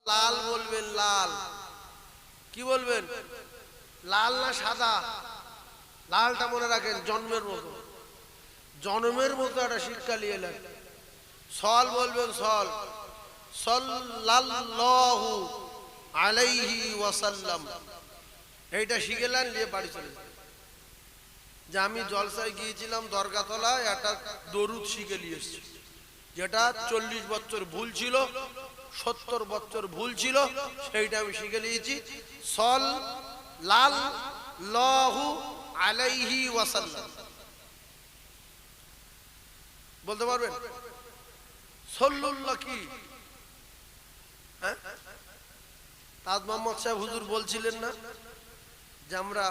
লাল বলবেন, লাল কি বলবেন? লাল না সাদা? লালটা মনে রাখেন, জন্মের মতো, জন্মের মতো একটা শিক্ষা নিয়ে এলেন। সল বলবেন, সল, সাল্লাল্লাহু আলাইহি ওয়াসাল্লাম, এইটা শিখেলেন, নিয়ে বাড়ি চলে যান। যে আমি জলসায় গিয়েছিলাম দরগাতলায়, একটা দরুদ শিখে নিয়ে এসেছি, যেটা 40 বছর ভুল ছিল, 70 বছর ভুল ছিল, সেইটা আমি শিখে নিয়েছি। সাল্লাল্লাহু আলাইহি ওয়াসাল্লাম বলতে পারবেন? সাল্লাল্লাহ কি? হ্যাঁ, তাজ মোহাম্মদ সাহেব হুজুর বলছিলেন না যে আমরা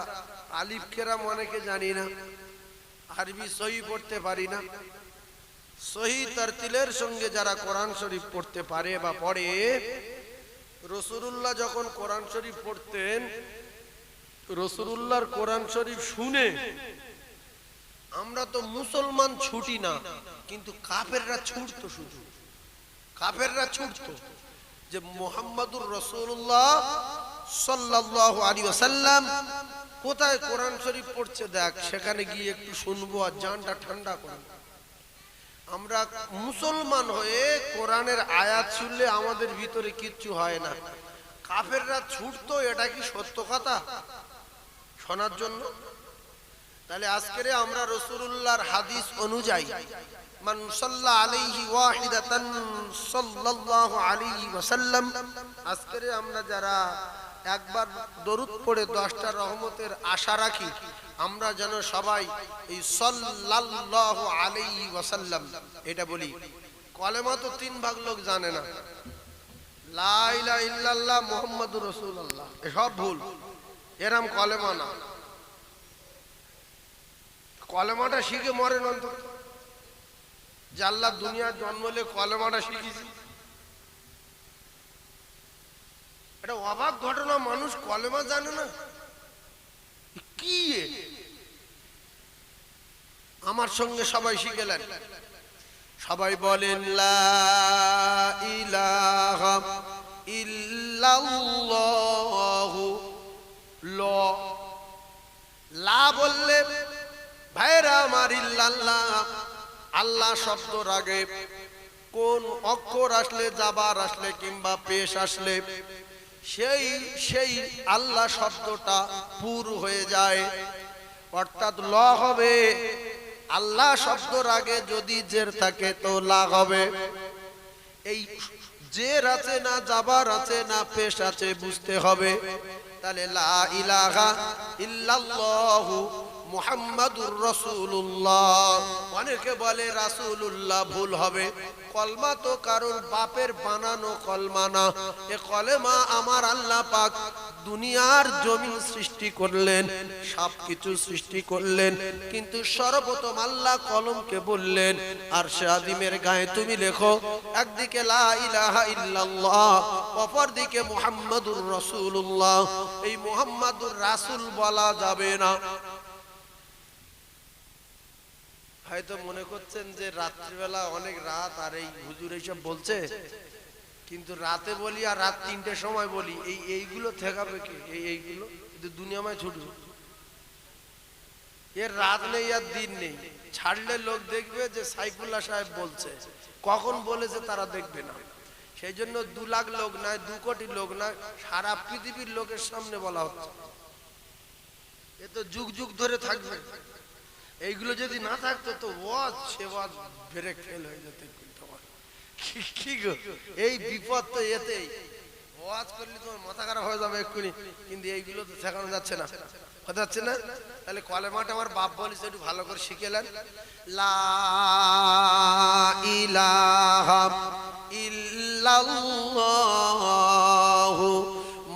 আলিফ কেরাম অনেকে জানি না, আরবি সহি পড়তে পারি না। সহি তারতিলের সঙ্গে যারা কোরআন শরীফ পড়তে পারে বা পড়ে, রাসূলুল্লাহ যখন কোরআন শরীফ পড়তেন, রাসূলুল্লাহর কোরআন শরীফ শুনে আমরা তো মুসলমান ছুটি না, কিন্তু কাফেররা ছুটতো, শুধু কাফেররা ছুটতো যে মুহাম্মাদুর রাসূলুল্লাহ সাল্লাল্লাহু আলাইহি ওয়াসাল্লাম কোথায় কোরআন শরীফ পড়ছে দেখ, সেখানে গিয়ে একটু শুনবো আর জানটা ঠান্ডা করব। আমরা মুসলমান হয়ে কোরআনের আয়াত শুনলে আমাদের ভিতরে কিচ্ছু হয় না, কাফেররা ছুটতো। এটা কি সত্য কথা শোনার জন্য? তাহলে আজকে আমরা রাসূলুল্লাহর হাদিস অনুযায়ী, মান সাল্লা আলাইহি ওয়াহিদাতান সাল্লাল্লাহু আলাইহি ওয়াসাল্লাম, আজকে আমরা যারা একবার দরুদ পড়ে 10টা রহমতের আশা রাখি, আমরা যেন সবাই এই সাল্লাল্লাহু আলাইহি ওয়াসাল্লাম এটা বলি। কলেমা তো 3 ভাগ লোক জানে না, লা ইলাহা ইল্লাল্লাহ মুহাম্মাদুর রাসূলুল্লাহ, এসব ভুল, এরম কলেমা না। কলেমাটা শিখে মরেন অন্তত, যে আল্লাহ দুনিয়ার জন্মলে কলেমাটা শিখেছি। এটা অবাক ঘটনা, মানুষ কলেমা জানে না কি? আমার সঙ্গে সবাই শিখেলেন, সবাই বলেন লা ইলাহা ইল্লাল্লাহু। লা বললে ভাইরা আমার, ইল্লাল্লাহ আল্লাহ শব্দর আগে কোন অক্ষর আসলে, জাবার আসলে কিংবা পেশ আসলে, সেই আল্লাহ শব্দটা পুর হয়ে যায়, অর্থাৎ ল হবে। আল্লাহ শব্দর আগে যদি জের থাকে তো লা হবে। এই জের আছে না, জাবার আছে না, পেশ আছে, বুঝতে হবে। তাহলে লা ইলাহা ইল্লাল্লাহু মুহাম্মাদুর রাসূলুল্লাহ। অনেকে বলে রাসূলুল্লাহ, ভুল হবে। কলমা তো কারোর বাপের বানানো কলমা না, এ কলেমা আমার আল্লাহ পাক দুনিয়ার জমিন সৃষ্টি করলেন, সবকিছু সৃষ্টি করলেন, কিন্তু সর্বপ্রথম আল্লাহ কলমকে বললেন আরশে আযিমের গায়ে তুমি লেখো, একদিকে লা ইলাহা ইল্লাল্লাহ, অপরদিকে মুহাম্মাদুর রাসূলুল্লাহ। এই মুহাম্মাদুর রাসূল বলা যাবে না। হয়তো মনে করছেন যে রাত্রিবেলা অনেক রাত আর এই হুজুর এইসব বলছে, কিন্তু রাতে বলি আর রাত 3টের সময় বলি, এইগুলো ঠেকাবে কে? এইগুলো দুনিয়াময় ছুটু, এর রাত নেই আর দিন নেই। ছাড়লে লোক দেখবে যে সাইফুল্লাহ সাহেব বলছে, কখন বলেছে তারা দেখবে না। সেই জন্য 2 লাখ লোক নয়, 2 কোটি লোক নয়, সারা পৃথিবীর লোকের সামনে বলা হচ্ছে। এ তো যুগ যুগ ধরে থাকবে। এইগুলো যদি না থাকতো তো ওয়াজ সে ওয়াজ ব্রেক ফেল হয়ে যেত। কি গো, এই বিপদ তো এতেই। ওয়াজ করলে তোমার মাথা খারাপ হয়ে যাবে এক্ষুনি, কিন্তু এইগুলো তো শেখানো যাচ্ছে না, হতে যাচ্ছে না। তাহলে কলেমাটা আমার বাপ বলেছে, একটু ভালো করে শিখেলেন। লা ইলাহা ইল্লাল্লাহু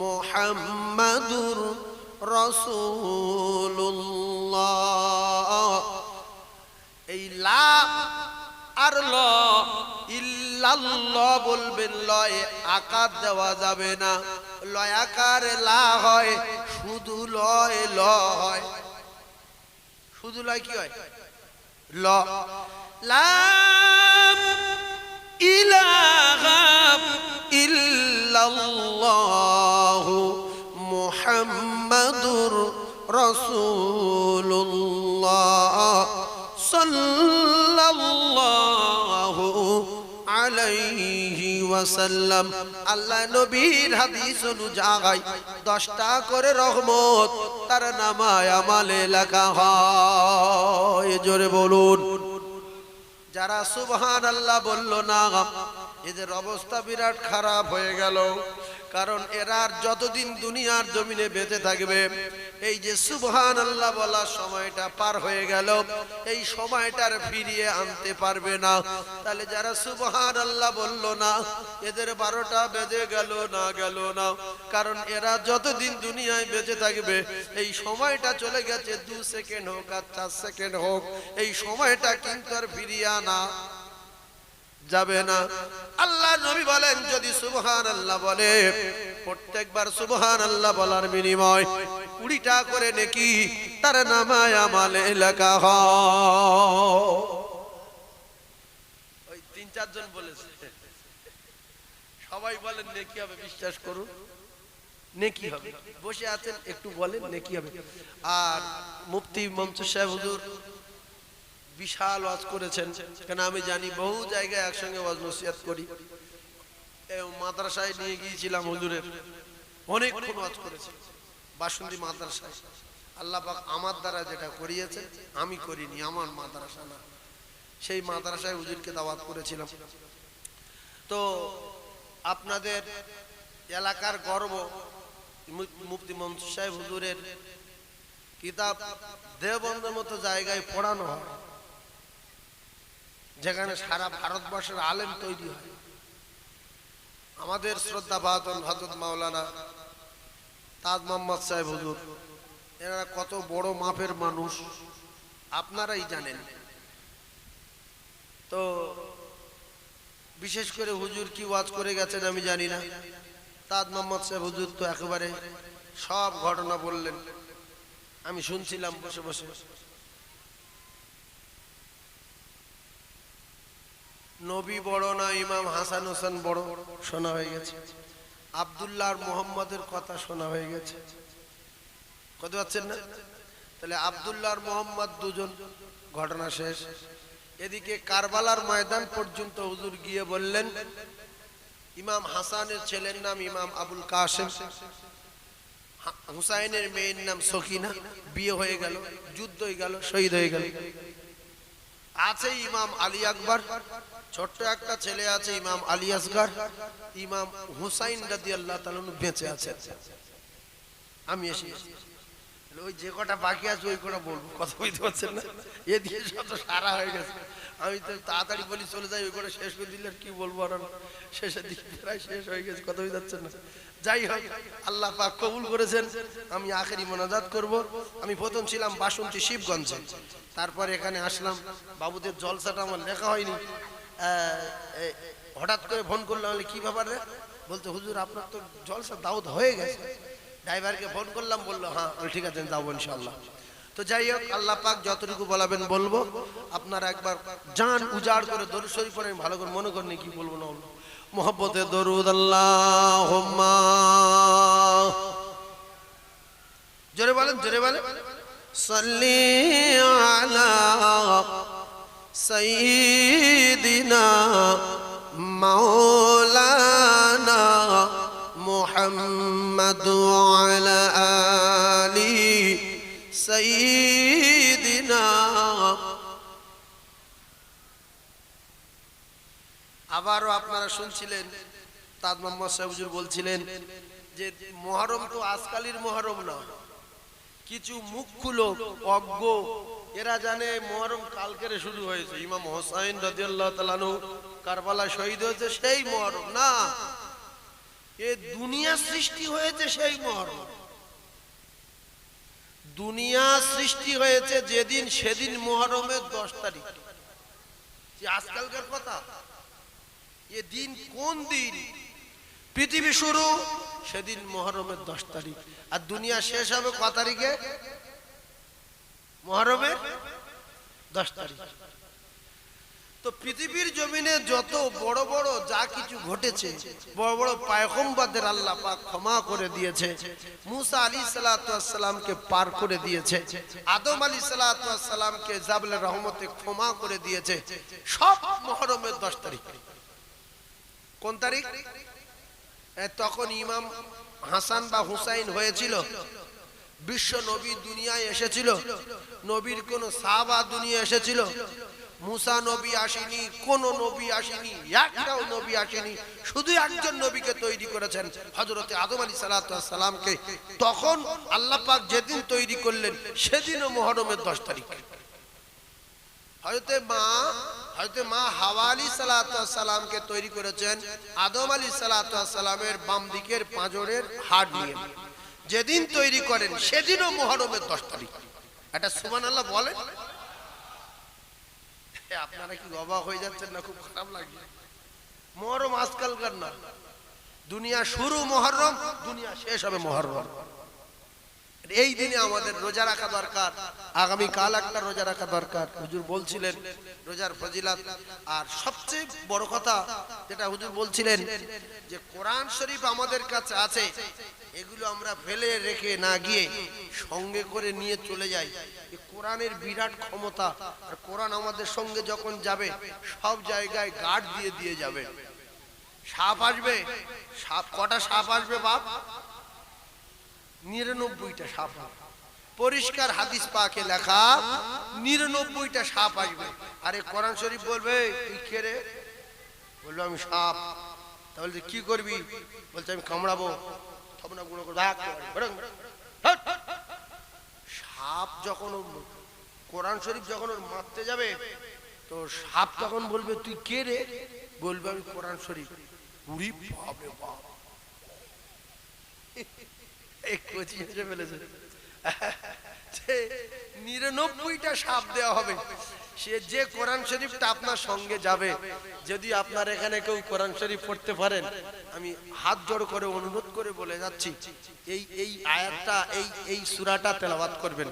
মুহাম্মাদুর রাসূলুল্লাহ। এই লা আর ল, ইল্লাল্লাহ বলবেন, লয়ে আকার দেওয়া যাবে না। লয় আকারে লা হয়, শুধু লয় ল হয়। শুধু লয় কি হয়? ল। লা ইলাহা ইল্লাল্লাহ ইল্লাল্লাহু মুহাম্মাদুর রাসূলুল্লাহ সাল্লাল্লাহু আলাইহি ওয়াসাল্লাম। আল্লাহ নবীর হাদিস অনুযায়ী 10টা করে রহমত তার নামায় আমালে লেখা হয়। জোরে বলুন। যারা সুবহানাল্লাহ বলল না, এদের অবস্থা বিরাট খারাপ হয়ে গেল। কারণ এরা যতদিন দুনিয়ার জমিনে বেঁচে থাকবে, এই যে সুবহানাল্লাহ বলার সময়টা পার হয়ে গেল, এই সময়টার ফিরিয়ে আনতে পারবে না। তাহলে যারা সুবহানাল্লাহ বলল না, এদের 12টা বেজে গেল না কারণ এরা যতদিন দুনিয়ায় বেঁচে থাকবে, এই সময়টা চলে গেছে 2 সেকেন্ড হোক আর 4 সেকেন্ড হোক, এই সময়টা কিন্তু আর ফিরিয়ে আনা যাবে না। আল্লাহ নবী বলেন, যদি সুবহানাল্লাহ বলে, প্রত্যেকবার সুবহানাল্লাহ বলার বিনিময় 20টা করে নেকি তার নামায় আমালে লেখা হয়। ওই 3-4 জন বলেছে, সবাই বলেন নেকি হবে। বিশ্বাস করুন, নেকি হবে। বসে আছেন, একটু বলেন নেকি হবে। আর মুফতি মনসুর সাহেব হুজুর বিশাল ওয়াজ করেছেন, কেন আমি জানি বহু জায়গায় একসঙ্গে ওয়াজ নসিহত করি। মাদ্রাসায় নিয়ে গিয়েছিলাম হুজুরের, অনেকক্ষণ ওয়াজ করেছে বাসন্তী মাদ্রাসায়। আল্লাহ পাক আমার দ্বারা যেটা করিয়েছে, আমি করিনি, আমার মাদ্রাসা না, সেই মাদ্রাসায় হুজুরকে দাওয়াত করেছিলাম। তো আপনাদের এলাকার গর্ব মুফতি মনসুর সাহেব হুজুরের কিতাব দেওবন্দের মতো জায়গায় পড়ানো হয়, যেখানে সারা ভারতবর্ষের আলেম তৈরি হয়। আমাদের শ্রদ্ধা বাহাদুর হযরত মাওলানা তাজ মোহাম্মদ সাহেব হুজুর, এনারা কত বড় মাপের মানুষ আপনারাই জানেন। তো বিশেষ করে হুজুর কি ওয়াজ করে গেছেন আমি জানি না। তাজ মোহাম্মদ সাহেব হুজুর তো একেবারে সব ঘটনা বললেন, আমি শুনছিলাম বসে বসে। নবী বড় না ইমাম হাসান হোসেন বড় শোনা হয়ে গেছে, আব্দুল্লাহ আর মুহাম্মাদের কথা শোনা হয়ে গেছে। কথা পাচ্ছেন না? তাহলে আব্দুল্লাহ আর মুহাম্মদ দুজন, ঘটনা শেষ। এদিকে কারবালার ময়দান পর্যন্ত হুজুর গিয়ে বললেন, ইমাম হাসানের ছেলের নাম ইমাম আবুল কাসেম, হুসাইনের মেয়ের নাম সকিনা, বিয়ে হয়ে গেল, যুদ্ধ হয়ে গেল, শহীদ হয়ে গেল। আছে ইমাম আলী আকবর, ছোট্ট একটা ছেলে আছে ইমাম আলী আসগর, ইমাম হুসাইন রাদিয়াল্লাহু তাআলা বেঁচে আছে। আমি এসে ওই যে কটা বাকি আছে ওই কটা বলবো, কথা বলতে পারছেন না, এ দিয়ে সব তো সারা হয়ে গেছে। আমি তো তাড়াতাড়ি বলি চলে যাই, ওই কটা শেষ করে দিলে কি বলবো, আর শেষের দিকে প্রায় শেষ হয়ে গেছে, কথা বলতে পারছেন না। যাই হোক, আল্লাহ পাক কবুল করেছেন। আমি আখেরি মোনাজাত করব। আমি প্রথম ছিলাম বাসন্তী শিবগঞ্জে, তারপর এখানে আসলাম। বাবুদের জলসাটা আমার লেখা হয়নি, হঠাৎ করে ফোন করলাম, কি ব্যাপার রে? বলতে হুজুর আপনার তো জলসা দাওয়াত হয়ে গেছে। ড্রাইভারকে ফোন করলাম, বললো হ্যাঁ, ঠিক আছে যাবো ইনশাআল্লাহ। তো যাই হোক, আল্লাহ পাক যতটুকু বলাবেন বলবো। আপনারা একবার জান উজাড় করে দরুদ শরীফ পড়েন, ভালো করে মনে করেন কি বলবো না বলবো। মোহব্বতে দরুদ আল্লাহুম্মা, জোরে বলেন, জোরে বলেন, সাল্লি আলা সাইয়্যিদিনা মাওলানা মুহাম্মদ ওয়া আলা আলি সাইয়্যিদিনা। আবারও আপনারা শুনছিলেন তাজ মোহাম্মদ সাহেব হুজুর বলছিলেন যে মুহররম তো আজকালের মুহররম না। কিছু মুখ্য লোক অজ্ঞ, এরা জানে মুহররম কালকের শুরু হয়েছে, ইমাম হোসাইন রাদিয়াল্লাহু তাআলা আনহু কারবালায় শহীদ হয়েছে সেই মুহররম না, এ দুনিয়া সৃষ্টি হয়েছে সেই মুহররম। দুনিয়া সৃষ্টি হয়েছে যেদিন, সেদিন মুহররমের 10 তারিখ। যে আজকালকার কথা, এ দিন কোন দিন? পৃথিবী শুরু সেদিন মুহররমের 10 তারিখ, আর দুনিয়া শেষ হবে কত তারিখে? মুহররমের 10 তারিখ। তো তো পৃথিবীর জমিনে যত বড় বড় যা কিছু ঘটেছে, বড় বড় পয়গম্বরদের আল্লাহ পাক ক্ষমা করে দিয়েছে। মুসা আলাইহিস সালাতু ওয়াস সালামকে পার করে দিয়েছে, আদম আলাইহিস সালাতু ওয়াস সালামকে জাবলে রহমতে ক্ষমা করে দিয়েছে। সব মুহররমের 10 তারিখ। কোন তারিখ? তখন ইমাম হাসান বা হুসাইন হয়েছিল, বিশ্ব নবী দুনিয়ায় এসেছিল, নবীর কোন সাহাবা দুনিয়া এসেছিল, মুসা নবী আসেনি, কোন নবী আসেনি, একটাও নবী আসেনি, শুধু একজন নবীকে তৈরি করেছেন, হযরত আদম আলাইহিস সালাতু ওয়াস সালামকে। তখন আল্লাহ পাক যেদিন তৈরি করলেন সেদিনও মুহররমের 10 তারিখ। হযরত মা হাওয়া আলাইহিস সালাতু ওয়াস সালামকে তৈরি করেছেন আদম আলাইহিস সালাতু ওয়াস সালামের বাম দিকের পাঁজরের হাড় নিয়ে। যেদিন তৈরি করেন সেদিনও মুহররমের 10 তারিখ। এটা সুবহানাল্লাহ বলেন। আপনারা কি অবাক হয়ে যাচ্ছেন না? খুব খারাপ লাগছে। মুহররম আজকালকার না, দুনিয়া শুরু মুহররম, দুনিয়া শেষ হবে মুহররম। এই দিনে আমাদের রোজা রাখা দরকার, আগামী কাল একটা রোজা রাখা দরকার। হুজুর বলছিলেন রোজার ফজিলত। আর সবচেয়ে বড় কথা যেটা হুজুর বলছিলেন যে কোরআন শরীফ আমাদের কাছে আছে, এগুলো আমরা ফেলে রেখে না গিয়ে সঙ্গে করে নিয়ে চলে যাই। কোরআনের বিরাট ক্ষমতা। আর কোরআন আমাদের সঙ্গে যখন যাবে সব জায়গায় গার্ড দিয়ে দিয়ে যাবে। সাপ আসবে, সাপ কটা সাপ আসবে বাপ? 99টা সাপ। পরিষ্কার হাদিস পাকে লেখা 99টা সাপ আসবে। আরে কোরআন শরীফ বলবে তুই কে রে? বললো আমি সাপ। তাহলে কি করবি? বলছে আমি কামড়াবো। সাপ যখন কোরআন শরীফ যখন ওর মারতে যাবে তো সাপ তখন বলবে তুই কে রে? বলবে আমি কোরআন শরীফ। উড়ি বাপরে বাপ, এক কোচি এসে ফেলেছে। 99টা সাপ দেওয়া হবে। সে যে কোরআন শরীফটা আপনার সঙ্গে যাবে, যদি আপনার এখানে কেউ কোরআন শরীফ পড়তে পারেন, আমি হাত জোড় করে অনুরোধ করে বলে যাচ্ছি এই আয়াতটা এই সূরাটা তেলাওয়াত করবেন।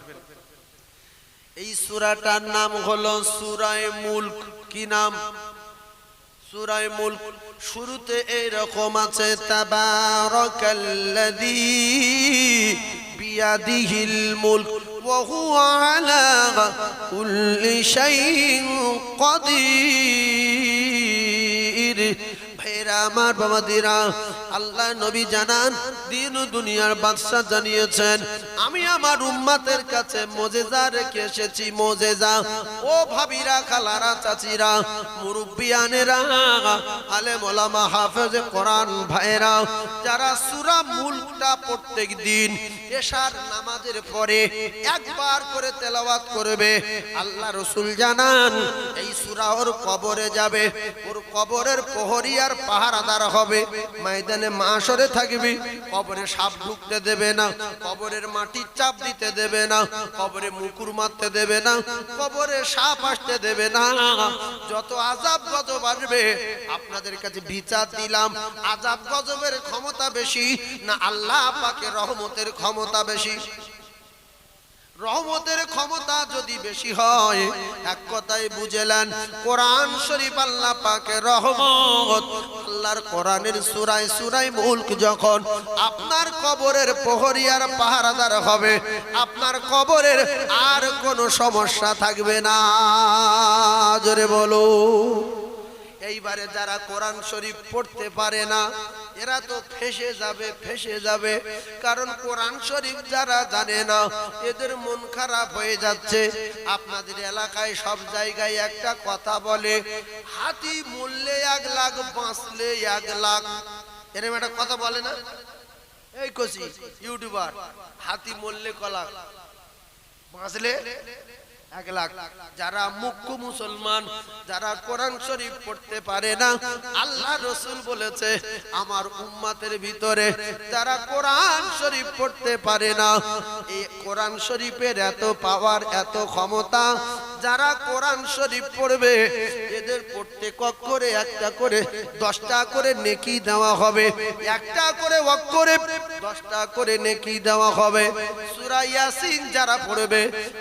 এই সূরাটার নাম হলো সূরা মুলক। কি নাম? সূরা মুলক। শুরুতে এরকম আছে তাবারাকাল্লাযী বিয়াদিহিল মুলক ওয়া হুয়া আলা কুল্লি শাইইন কাদির। ভাইরা আমার, বাবাদিরা, আল্লাহ নবী জানান, দিন ও দুনিয়ার বাদশা জানিয়েছেন আমি আমার উম্মতের কাছে মুজিজা রেখে এসেছি। মুজিজা। ও ভাবিরা, খালারা, চাচিরা, মুরব্বিয়ানেরা, আলেম ওলামা, হাফেজে কোরআন ভাইরা, যারা সূরা মুলকটা প্রত্যেক দিন এশার নামাজের পরে একবার করে তেলাওয়াত করবে, আল্লাহ রাসূল জানান এই সূরা ওর কবরে যাবে, ওর কবরের প্রহরী আর পাহারাদার হবে, ময়দানে মাশরে থাকবে, কবরে সাপ ঢুকতে দেবে না, কবরের মাটি চাপ দিতে দেবে না, কবরে মুকুর মারতে দেবে না, কবরে সাপ আসতে দেবে না। যত আযাব গজব আসবে আপনাদের কাছে বিচার দিলাম, আযাব গজবের ক্ষমতা বেশি না আল্লাহ পাকের রহমতের ক্ষমতা বেশি? রহমতের ক্ষমতা যদি বেশি হয়, এক কথায় বুঝলেন কোরআন শরীফ আল্লাহ পাকের রহমত। আল্লাহর কোরআনের সূরায় মুলক যখন আপনার কবরের প্রহরী আর পাহারাদার হবে, আপনার কবরের আর কোনো সমস্যা থাকবে না। জোরে বলো। এইবারে যারা কোরআন শরীফ পড়তে পারে না এরা তো ফেঁসে যাবে। কারণ কোরআন শরীফ যারা জানে না এদের মন খারাপ হয়ে যাচ্ছে। আপনাদের এলাকায় সব জায়গায় একটা কথা বলে, হাতি মরলে 1 লাখ, বাঁচলে 1 লাখ। এরকম একটা কথা বলে না? এই কসি ইউটিউবার, হাতি মরলে ক লাখ, বাঁচলে 1 লাখ। যারা মুখ্য মুসলমান, যারা কোরআন শরীফ পড়তে পারে না, আল্লাহ রাসূল বলেছে আমার উম্মতের ভিতরে যারা কোরআন শরীফ পড়তে পারে না, এই কোরআন শরীফের এত পাওয়ার, এত ক্ষমতা, যারা কোরআন শরীফ পড়বে এদের প্রত্যেক অক্ষরে একটা করে 10টা করে নেকি দেওয়া হবে, একটা করে অক্ষরে 10টা করে নেকি দেওয়া হবে। সূরা ইয়াসিন যারা পড়বে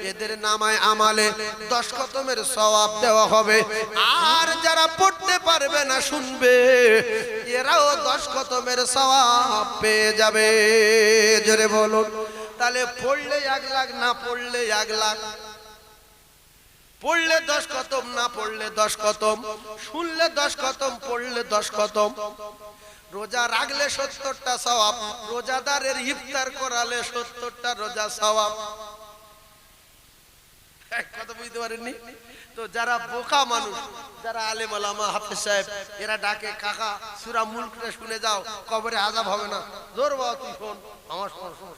এদের নামায় আমালে 10 খতমের সওয়াব দেওয়া হবে। আর যারা পড়তে পারবে না শুনবে এরাও 10 খতমের সওয়াব পেয়ে যাবে। জোরে বলুন। তাহলে পড়লে 1 লাখ, না পড়লে 1 লাখ, পড়লে 10 খতম, না পড়লে 10 খতম, শুনলে 10 খতম, পড়লে 10 খতম। রোজা রাখলে 70টা সওয়াব, রোজাদারের ইফতার করালে 70টা রোজা সওয়াব। এক কথা বুঝতে পারেননি তো? যারা বোকা মানুষ, যারা আলেম ওলামা হাফেজ সাহেব, এরা ডাকে কাকা সূরা মুলকটা শুনে যাও, কবরে আযাব হবে না। জোর বাবা তুই শোন, আমার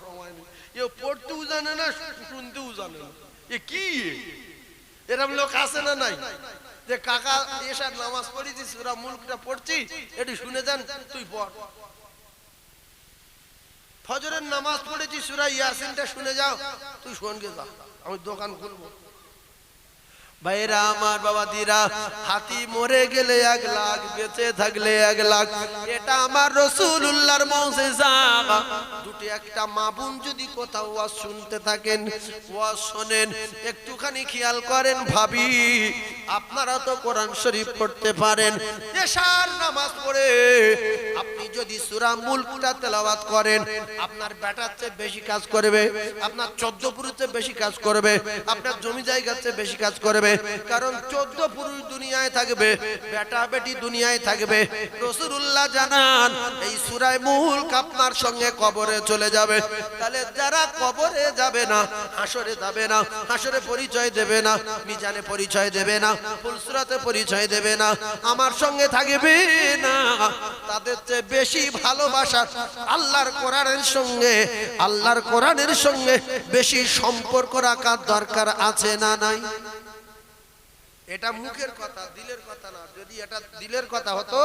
সময় নেই। এ পড়তেও জানে না, শুনতেও জানে না। এ কি এরকম লোক আছে না নাই? যে কাকা এশার নামাজ পড়েছি, সূরা মুলকটা পড়ছি, এটি শুনে যান, তুই পড়। ফজরের নামাজ পড়েছি, সূরা ইয়াসিনটা শুনে যাও, তুই শোনকে যা, আমি দোকান খুলবো। ভাইরা আমার, বাবা দিরা, হাতি মরে গেলে 1 লাখ, বেঁচে থাকলে 1 লাখ। এটা আমার রাসূলুল্লাহর মুজিজা। দুটি একটা মা বোন যদি কোথাও ওয়াজ শুনতে থাকেন, ওয়াজ শুনেন, একটুখানি খেয়াল করেন, ভাবি আপনারা তো কোরআন শরীফ পড়তে পারেন, এশার নামাজ পড়ে আপনি যদি সূরা মুলকটা তেলাওয়াত করেন, আপনার বেটার চেয়ে বেশি কাজ করবে, আপনার 14 পুরুষের চেয়ে বেশি কাজ করবে, আপনার জমি জায়গার চেয়ে বেশি কাজ করবে। কারণ 14 পুরুষ দুনিয়ায় থাকবে, বেটা বেটি দুনিয়ায় থাকবে। রাসূলুল্লাহ জানান এই সূরা মুলক আপনার সঙ্গে কবরে চলে যাবে। তাহলে যারা কবরে যাবে না, হাসরে যাবে না, হাসরে পরিচয় দেবে না, মিজানে পরিচয় দেবে না, ফুলসুরাতে পরিচয় দেবে না, আমার সঙ্গে থাকবে না, তাদের চেয়ে বেশি ভালোবাসা আল্লাহর কোরআনের সঙ্গে, আল্লাহর কোরআনের সঙ্গে বেশি সম্পর্ক রাখার দরকার আছে না নাই? এটা মুখের কথা, দিলের কথা না। যদি এটা দিলের কথা হতো,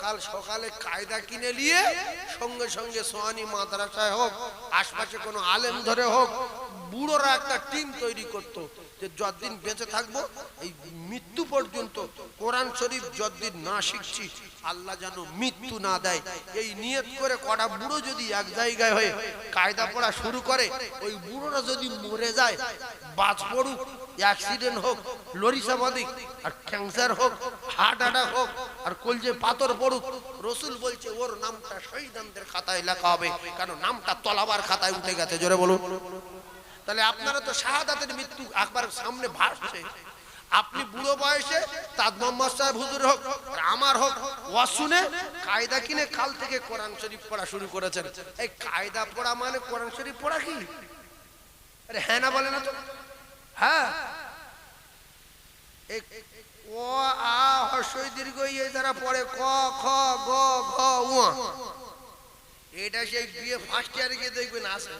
কাল সকালে কায়দা কিনে নিয়ে সঙ্গে সঙ্গে সোহানি মাদ্রাসায় হোক, আশপাশে কোনো আলেম ধরে হোক, বুড়োরা একটা টিম তৈরি করতো যে যতদিন বেঁচে থাকবো এই মৃত্যু পর্যন্ত কোরআন শরীফ যতদিন না শিখছি আল্লাহ যেন মৃত্যু না দেয়। এই নিয়ত করে কটা বুড়ো যদি এক জায়গায় হয়ে কায়দা পড়া শুরু করে, ওই বুড়োরা যদি মরে যায়, বাজ পড়ুক, অ্যাক্সিডেন্ট হোক, লরি চাপাদিক, আর ক্যান্সার হোক, হার্ট অ্যাটাক হোক, আর কলজে পাথর পড়ুক, রসুল বলছে ওর নামটা শহীদদের খাতায় লেখা হবে, কারণ নামটা তলাবার খাতায় উঠে গেছে। জোরে বলুন। তাহলে আপনারা তো শাহাদাতের মৃত্যু একবার সামনে ভাসছে। আপনি বুড়ো বয়সে তাজ মোহাম্মদ সাহেব হুজুর হোক, আমার হোক, ওয়াজ শুনে কায়দা কিনে কাল থেকে কোরআন শরীফ পড়া শুরু করেছেন। এই কায়দা পড়া মানে কোরআন শরীফ পড়া কি? আরে হ্যাঁ না বলে না তো? হ্যাঁ, ও আ হর্ষই দীর্ঘ ইয়ে যারা পড়ে, ক খ গ ঘ উ, এটা সেই বিএ ফার্স্ট ইয়ারে গিয়ে দেখবেন আছে,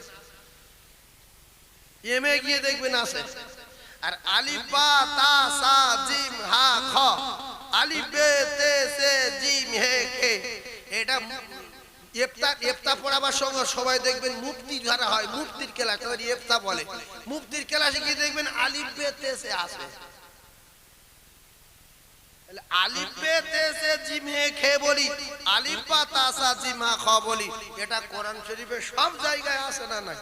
এমএ গিয়ে দেখবেন আছে। আর আলিফ বা তা সা জিম হা খ, আলিফ বে তে সে জিম হে কে, এটা ইফতা পড়াবার সঙ্গে সবাই দেখবেন মুফতি যারা হয়, মুফতির ক্লাস ইফতা বলে, মুফতির ক্লাসে গিয়ে দেখবেন আলিফ বে তে সে আসে। আলিফ বে তে সে জিম হে খে বলি, আলিফ বা তা সা জিম হা খ বলি, এটা কোরআন শরীফে সব জায়গায় আছে না নাই?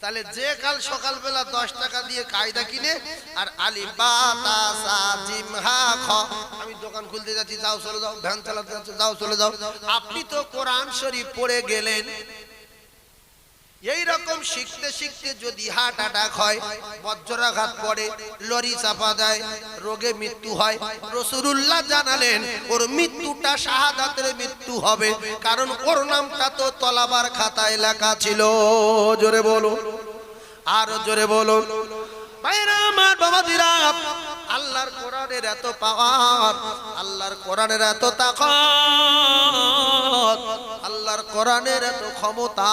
তাহলে যে কাল সকালবেলা 10 টাকা দিয়ে কায়দা কিনে আর আলিফ বা তা সা জিম হা খ, আমি দোকান খুলতে যাচ্ছি, যাও চলে যাও, ভ্যান চালাতে যাচ্ছি, যাও চলে যাও, আপনি তো কোরআন শরীফ পড়ে গেলেন। এই রকম শিখতে শিখতে যদি হার্ট অ্যাটাক হয়, বজ্রাঘাত পড়ে, লরি চাপা দেয়, রোগে মৃত্যু হয়, রাসূলুল্লাহ জানালেন ওর মৃত্যুটা শাহাদাতের মৃত্যু হবে, কারণ ওর নামটা তো তলাবার খাতায় লেখা ছিল। জোরে বলো, আরো জোরে বলো। ভাইরা আমার, বাবাদিরা, আল্লাহর কোরআনের এত পাওয়ার, আল্লাহর কোরআনের এত তাকত, আল্লাহর কোরআনের এত ক্ষমতা।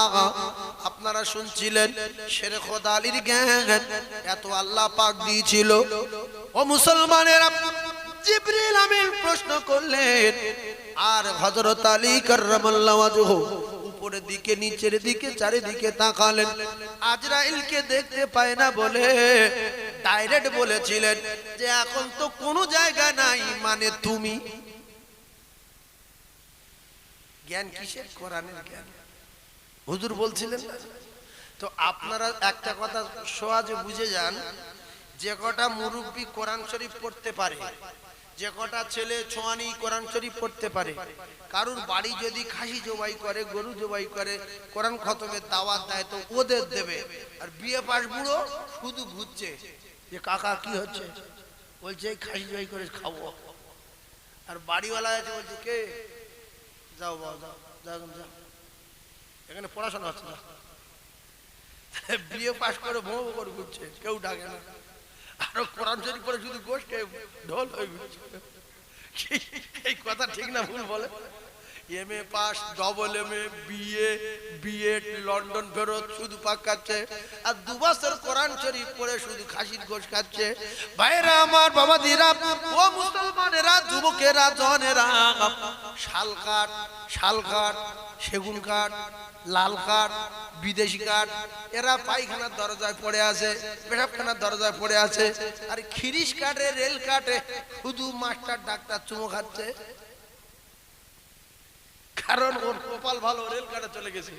আপনারা শুনছিলেন শেরে খোদা আলীর জ্ঞান এত আল্লাহ পাক দিয়েছিল। ও মুসলমানেরা, জিবরিল আমিন প্রশ্ন করলেন, আর হযরত আলী কাররামাল্লাহু ওয়াজহু উপরের দিকে, নিচের দিকে, চারিদিকে তাকালেন, আজরাইলকে দেখতে পায় না বলে ডাইরেক্ট বলেছিলেন যে এখন তো কোনো জায়গা নাই, মানে তুমি। জ্ঞান কিসের? কোরআনের জ্ঞান। হুজুর বলছিলেন না? তো আপনারা একটা কথা সহজে বুঝে যান, যে কটা মুরব্বী কোরআন শরীফ পড়তে পারে, যে কটা ছেলে ছোয়ানি কোরআন শরীফ পড়তে পারে, কারুর বাড়ি যদি খাসি জবাই করে, গরু জবাই করে, কোরআন খতমের দাওয়াত দেয় তো ওদের দেবে। আর বিয়ে পাশ বুড়ো শুধু ঘুরছে যে কাকা কি হচ্ছে, বলছে এই খাসি জবাই করে খাবো। আর বাড়িওয়ালা আছে বলছে কে, যাও বাবা যাও, যাও যাও, এখানে পড়াশোনা হচ্ছে না। বিয়ে পাশ করে ভোঁ করে ঘুরছে, কেউ ডাকে না। আরো কোরআন শরীফ পড়ে শুধু গোশ খেয়ে ঢোল হয়ে ঘুরছে। এই কথা ঠিক না ভুল বলে? MA pass, double MA, BA, BEd, London ফেরত শুধু পাক খাচ্ছে, আর 2 বছর কোরআন শরীফ পড়ে শুধু খাসির গোশ খাচ্ছে। ভাইরা আমার, বাবাজিরা, ও মুসলমানেরা, যুবকেরা, জনেরা, শাল কাঠ, শাল কাঠ, সেগুন কাঠ, লাল কাঠ, বিদেশি কাঠ, এরা পায়খানার দরজায় পড়ে আছে, পেশাবখানার দরজায় পড়ে আছে। আর খিরিশ কাঠে, রেল কাঠে শুধু মাস্টার ডাক্তার চুমো খাচ্ছে, কারণ ওর কপাল ভালো, রেল কাঠে চলে গেছে।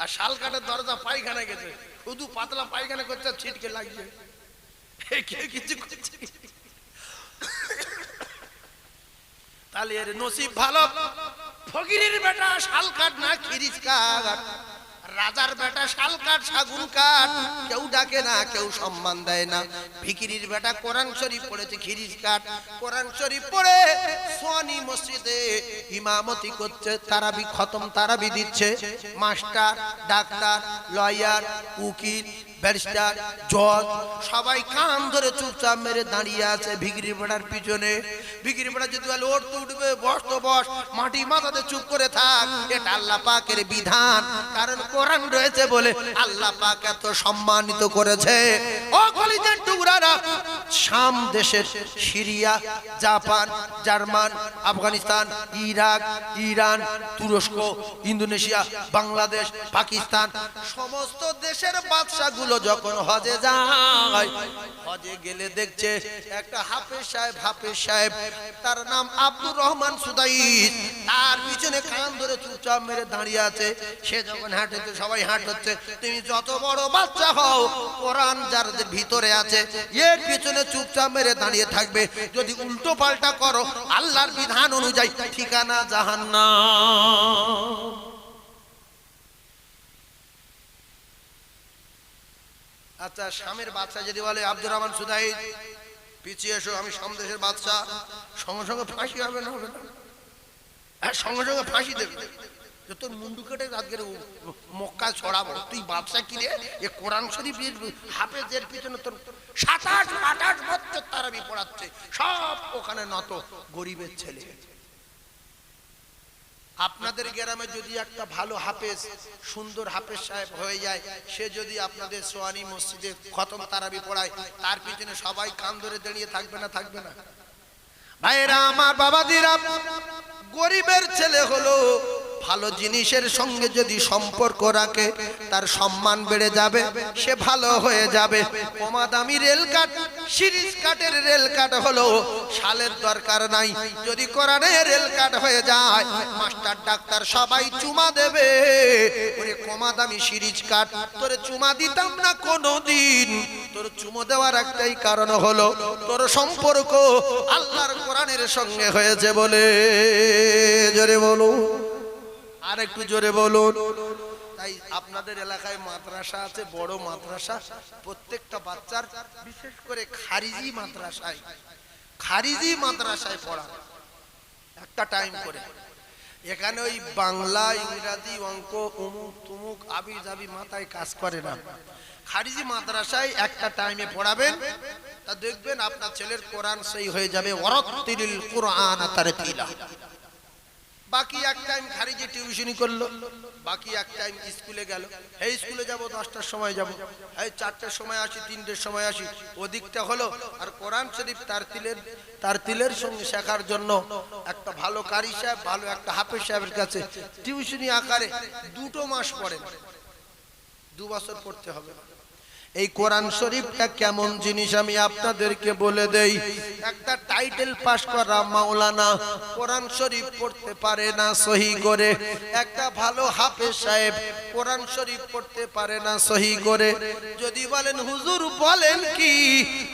আর শাল কাঠের দরজা পায়খানা গেছে, শুধু পাতলা পায়খানা করছে, ছিটকে লাগছে, কিছু করছে। তাহলে এর নসিব ভালো, ফকিরের বেটা শাল কাঠ না খিরিশ কাঠ, রাজার বেটা শাল কাঠ, শাগুন কাঠ, কেউ ডাকে না, কেউ সম্মান দেয় না। ভিখিরির বেটা কোরআন শরীফ পড়েছে, খিরিশ কাঠ, কোরআন শরীফ পড়ে সোয়ানি মসজিদে ইমামতি করছে, তারাবি খতম, তারাবি দিচ্ছে। মাস্টার, ডাক্তার, লয়ার, উকিল, ব্যারিস্টার, জজ সবাই কান ধরে চুপচাপ মেরে দাঁড়িয়ে আছে ভিখিরির বেটার পিছনে। ভিখিরির বেটা যদি বলে ওর তো উঠবে, বস তো বস, মাটি মাথাতে চুপ করে থাক, এটা আল্লাহ পাকের বিধান, কারণ কোরআন রয়েছে বলে আল্লাহ পাক এত সম্মানিত করেছে। ও কলিজার টুকরারা, শাম দেশের Syria, Japan, German, Afghanistan, Iraq, Iran, তুরস্ক, ইন্দোনেশিয়া, বাংলাদেশ, পাকিস্তান, সমস্ত দেশের বাদশাগুলো যখন হজে যায়, হজে গেলে দেখছে একটা হাফেজ সাহেব, হাফেজ সাহেব, তার নাম আব্দুর রহমান সুদাইস, তার পিছনে কান ধরে চুপচাপ মেরে দাঁড়িয়ে আছে। সে যখন হাঁটছে সবাই হাঁটছে। তুমি যত বড় বাচ্চা হও, কোরআন যার ভিতরে আছে এর পিছনে চুপচাপ মেরে দাঁড়িয়ে থাকবে। যদি উল্টো পাল্টা করো আল্লাহর বিধান অনুযায়ী ঠিকানা জাহান্নাম। আচ্ছা, শামের বাদশা যদি বলে আব্দুর রহমান সুদাইস পিছিয়ে এসো, আমি শাম দেশের বাদশা, সঙ্গে সঙ্গে ফাঁসি হবে না? হবে না? হ্যাঁ, সঙ্গে সঙ্গে ফাঁসি দেবে। তোর মুন্ডু কেটে আজকের মক্কায় ছড়াবো, তুই বাদশা কিনে এ কোরআন শরীফ হাফেজের পিছনে তোর 27-28 বছর তারাবি পড়াচ্ছে, সব ওখানে নত, গরিবের ছেলে। আপনাদের গ্রামে যদি একটা ভালো হাফেজ, সুন্দর হাফেজ সাহেব হয়ে যায়, সে যদি আপনাদের সোয়ানি মসজিদে খতম তারাবি পড়ায়, তার পিছনে সবাই কান ধরে দাঁড়িয়ে থাকবে না? থাকবে না? ভাইরা আমার, বাবাজিরা, গরিবের ছেলে হলো ভালো জিনিসের সঙ্গে যদি সম্পর্ক রাখে তার সম্মান বেড়ে যাবে, সে ভালো হয়ে যাবে। কমা দামি রেল কাঠ, সিরিজ কাঠের রেল কাঠ হলো শালের দরকার নাই, যদি কোরআনের রেল কাঠ হয়ে যায় মাস্টার ডাক্তার সবাই চুমা দেবে। ওরে কমা দামি সিরিজ কাঠ, তোরে চুমা দিতাম না কোনোদিন, তোর চুমো দেওয়ার একটাই কারণ হলো তোর সম্পর্ক আল্লাহর কোরআনের সঙ্গে হয়েছে বলে। জোরে বলো, আর একটু জোরে বলুন। তাই আপনাদের এলাকায় মাদ্রাসা আছে, বড় মাদ্রাসা, প্রত্যেকটা বাচ্চার, বিশেষ করে খারিজি মাদ্রাসায় পড়া একটা টাইম করে। এখানে ওই বাংলা, ইংরাজি, অঙ্ক, অমুক তুমুক আবি যাবি মাথায় কাজ করে না। খারিজি মাদ্রাসায় একটা টাইমে পড়াবেন, তা দেখবেন আপনার ছেলের কোরআন সেই হয়ে যাবে। ওয়ারাত্তিলিল কুরআন তারতিলা। বাকি এক টাইম খারিজি টিউশনি করলো, বাকি এক টাইম স্কুলে গেল। এই স্কুলে যাব 10টার সময় যাব, এই 4টার সময় আসি, 3টের সময় আসি, ওদিকটা হলো। আর কোরআন শরীফ তার তিলের সঙ্গে শেখার জন্য একটা ভালো কারি সাহেব, ভালো একটা হাফেজ সাহেবের কাছে টিউশনি আকারে 2 মাস পড়েন, 2 বছর পড়তে হবে। এই কোরআন শরীফটা কেমন জিনিস আমি আপনাদেরকে বলে দেই। একটা টাইটেল পাস করা মাওলানা কোরআন শরীফ পড়তে পারে না সহি করে, একটা ভালো হাফেজ সাহেব কোরআন শরীফ পড়তে পারে না সহি করে। যদি বলেন হুজুর বলেন কি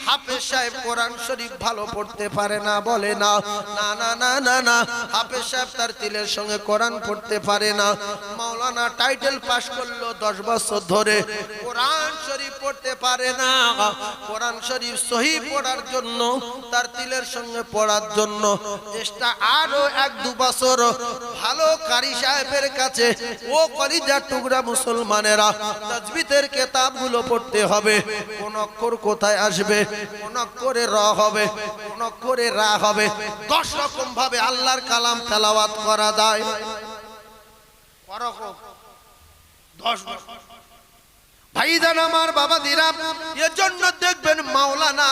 হাফেজ সাহেব কোরআন শরীফ ভালো পড়তে পারে না, বলে না, না না না না না, হাফেজ সাহেব তার তিলের সঙ্গে কোরআন পড়তে পারে না। মাওলানা টাইটেল পাস করলো 10 বছর ধরে, কোরআন শরীফ পড়তে পারে না। কোরআন শরীফ সহি পড়ার জন্য, তার তিলের সঙ্গে পড়ার জন্য চেষ্টা আরো 1-2 বছর ভালো কারি সাহেবের কাছে। ও কলিজার টুকরা মুসলমানেরা, তাজবিদের কিতাবগুলো পড়তে হবে। কোন অক্ষর কোথায় আসবে, কোন অক্ষরে র হবে, কোন অক্ষরে রা হবে, 10 রকম ভাবে আল্লাহর কালাম তেলাওয়াত করা যায়। করকম 10 ভাইজান আমার বাবা দিরা, এজন্য দেখবেন মাওলানা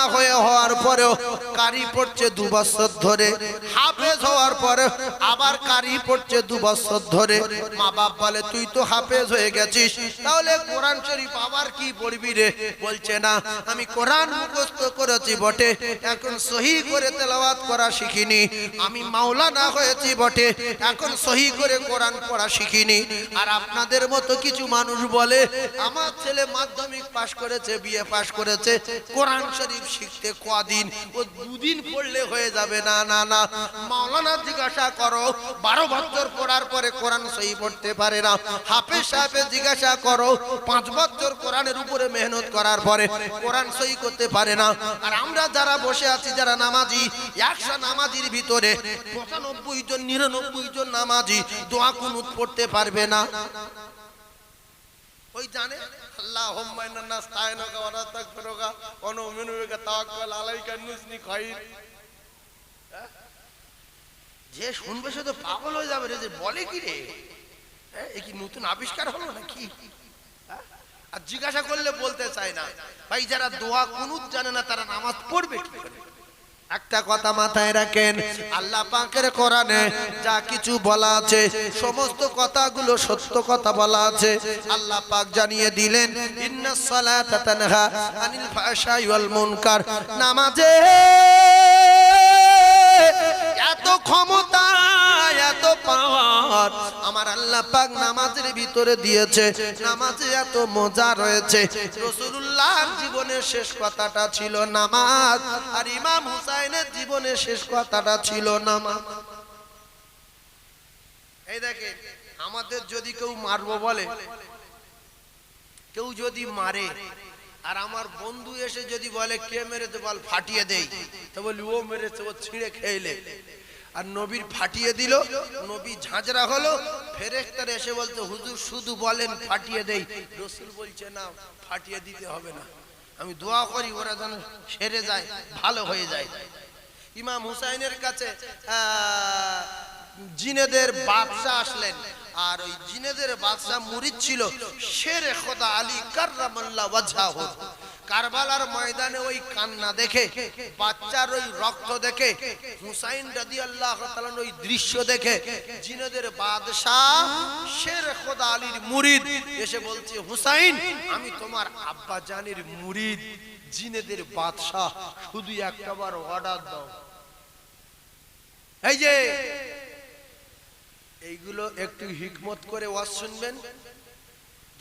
হওয়ার পরেও কারি পড়ছে 2 বছর ধরে, হাফেজ হওয়ার পরে আবার কারি পড়ছে 2 বছর ধরে। মা বাপ বলে তুই তো হাফেজ হয়ে গেছিস, তাহলে কোরআন শরীফ আবার কি পড়বি রে? বলছে না, আমি কোরআন মুখস্থ করেছি বটে, এখন সহি করে তেলাওয়াত করা শিখিনি। আমি মাওলানা হয়েছি বটে, এখন সহি করে কোরআন পড়া শিখিনি। আর আপনাদের মতো কিছু মানুষ বলে আমার ছেলে মাধ্যমিক পাশ করেছে, বিএ পাশ করেছে, কোরআন শরীফ শিখতে কদিন, ও 2 দিন পড়লে হয়ে যাবে। না না না, মাওলানা জিজ্ঞাসা করো 12 বছর পড়ার পরে কোরআন সহি পড়তে পারে না। হাফেজ সাহেবের জিজ্ঞাসা করো 5 বছর কোরআনের উপরে মেহনত করার পরে কোরআন সহি করতে পারে না। আর আমরা যারা বসে আছি, যারা নামাজি, 100 নামাজির ভিতরে 95 জন 99 জন নামাজি দোয়া কুনুত পড়তে পারবে না। ওই জানে আল্লাহুম্মা ইন্না নাস্তাইনুকা ওয়া নাস্তাগফিরুকা ওয়া নু'মিনু বিকা তাওয়াক্কাল আলাইকা নুসনি খাইর। যে শুনবে সে তো পাগল হয়ে যাবে রে, যে বলে কি রে, এ কি নতুন আবিষ্কার হলো নাকি? আর জিজ্ঞাসা করলে বলতে চায় না। ভাই যারা দোয়া কুনুত জানে না তারা নামাজ পড়বে কি করে? একটা কথা মাথায় রাখেন, আল্লাহ পাকের কোরআনে যা কিছু বলা আছে সমস্ত কথাগুলো সত্য কথা বলা আছে। আল্লাহ পাক জানিয়ে দিলেন ইন্নাস সালাতা তানহা আনিল ফাহশাই ওয়াল মুনকার। নামাজে এত ক্ষমতা, এত পাওয়ার আমার আল্লাহ পাক নামাজের ভিতরে দিয়েছে। নামাজে এত মজা রয়েছে। রাসূলুল্লাহর জীবনের শেষ কথাটা ছিল নামাজ, আর ইমাম হুসাইনের জীবনের শেষ কথাটা ছিল নামাজ। এই দেখেন, আমাদের যদি কেউ মারবো বলে, কেউ যদি মারে, আর আমার বন্ধু এসে যদি বলে কে মেরেছে বল ফাটিয়ে দেই, তো বলি ও মেরেছে, ও ছিঁড়ে খেলে। আর নবীর ফাটিয়ে দিল, নবী ঝাঁঝরা হলো, ফেরেশতারা এসে বলতে হুজুর শুধু বলেন ফাটিয়ে দেই। রাসূল বলছে না, ফাটিয়ে দিতে হবে না, আমি দোয়া করি ওরা যেন সেরে যায়, ভালো হয়ে যায়। ইমাম হুসাইনের কাছে জিনেদের বাদশা আসলেন, আর ওই জিনেদের বাদশা মুরিদ ছিল শেরে খোদা আলী কাররামাল্লাহু ওয়াজহাহু। কারবালার ময়দানে ওই কান্না দেখে, বাচ্চার ওই রক্ত দেখে, হুসাইন রাদিয়াল্লাহু তাআলা ওই দৃশ্য দেখে জিনেদের বাদশা শেরে খোদা আলীর মুরিদ এসে বলছে হুসাইন আমি তোমার আব্বা জানের মুরিদ, জিনেদের বাদশা, শুধু একবার অর্ডার দাও। এই যে এইগুলো একটু হিকমত করে ওয়াজ শুনবেন,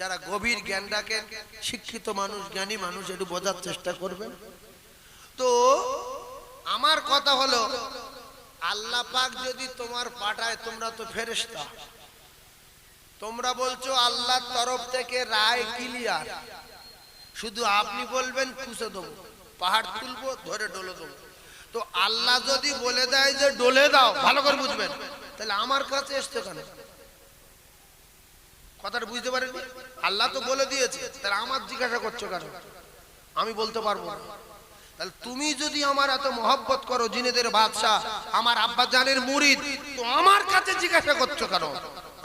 যারা গভীর জ্ঞান রাখেন, শিক্ষিত মানুষ, জ্ঞানী মানুষ, একটু বোঝার চেষ্টা করবেন। তো আমার কথা হলো, আল্লাহ পাক যদি তোমার পাঠায়, তোমরা তো ফেরেশতা, তোমরা বলছো আল্লাহর তরফ থেকে রায় ক্লিয়ার, শুধু আপনি বলবেন খুশে দেবো, পাহাড় তুলবো, ধরে ডলে দেবো। তো আল্লাহ যদি বলে দেয় যে ডলে দাও, ভালো করে বুঝবেন, তাহলে আমার কাছে এসছো কেন? কথাটা বুঝতে পারেন? আল্লাহ তো বলে দিয়েছে, তাহলে আমার জিজ্ঞাসা করছো কেন? আমি বলতে পারবো না। তাহলে তুমি যদি আমার এত মহব্বত করো, জিনেদের বাদশা, আমার আব্বা জানের মুরিদ, তো আমার কাছে জিজ্ঞাসা করছো কেন?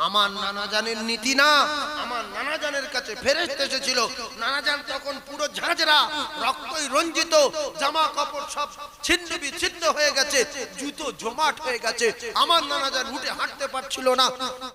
আমার নানা জানের নীতি না, আমার নানা জানের কাছে ফেরেশতা এসেছিল। নানা জান তখন পুরো ঝাঁঝরা, রক্তই রঞ্জিত, জামা কাপড় সব ছিন্ন বিচ্ছিন্ন হয়ে গেছে, জুতো জমাট হয়ে গেছে। আমার নানা জান উঠে হাঁটতে পারছিল না।